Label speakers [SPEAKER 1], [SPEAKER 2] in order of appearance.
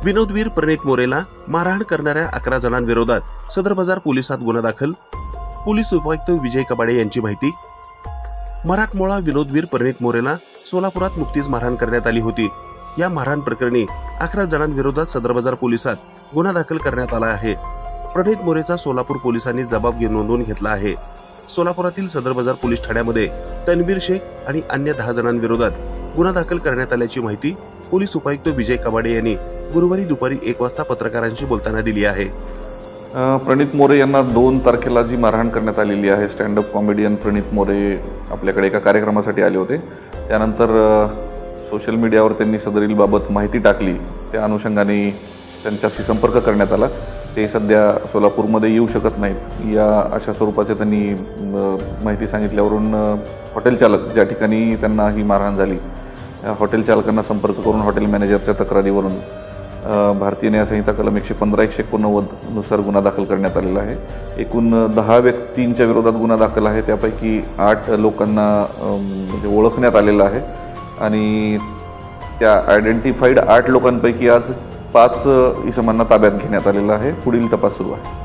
[SPEAKER 1] विनोदवीर प्रणित मोरेला मारहाण करणाऱ्या 11 जणांविरोधात सदर बाजार पोलिसात गुन्हा दाखल. पोलीस उपायुक्त विजय कबाडे यांची माहिती. मराठमोळा विनोदवीर प्रणित मोरेला सोलापुरात नुकतीच मारहाण करण्यात आली होती. या मारहाण प्रकरणी 11 जणांविरोधात सदर बाजार पोलिसात गुन्हा दाखल करण्यात आला आहे. प्रणित मोरेचा सोलापूर पोलिसांनी जबाब नोंदवून घेतला आहे. सोलापुरातील सदर बाजार पोलीस ठाण्यामध्ये तन्वीर शेख आणि अन्य 10 जणांविरोधात गुन्हा दाखल करण्यात आल्याची माहिती पोलीस उपायुक्त विजय कबाडे यांनी गुरुवारी दुपारी 1 वाजता पत्रकारांशी बोलताना दिली आहे.
[SPEAKER 2] प्रणित मोरे यांना 2 तारखेला जी मारहाण करण्यात आलेली आहे, स्टँडअप कॉमेडियन प्रणित मोरे आपल्याकडे एका कार्यक्रमासाठी आले होते. त्यानंतर सोशल मीडियावर त्यांनी सदरील बाबत माहिती टाकली. त्या अनुषंगाने त्यांच्याशी संपर्क करण्यात आला. ते सध्या सोलापूरमध्ये येऊ शकत नाहीत या अशा स्वरूपाचे त्यांनी माहिती सांगितल्यावरून हॉटेल चालक ज्या ठिकाणी त्यांना ही मारहाण झाली, हॉटेल चालकांना संपर्क करून हॉटेल मॅनेजरच्या तक्रारीवरून भारतीय न्याय संहिता कलम 115-189 नुसार गुन्हा दाखल करण्यात आलेला आहे. एकूण 10 व्यक्तींच्या विरोधात गुन्हा दाखल आहे. त्यापैकी 8 लोकांना म्हणजे ओळखण्यात आलेलं आहे आणि त्या आयडेंटिफाईड 8 लोकांपैकी आज 5 इसमांना ताब्यात घेण्यात आलेलं आहे. पुढील तपास सुरू आहे.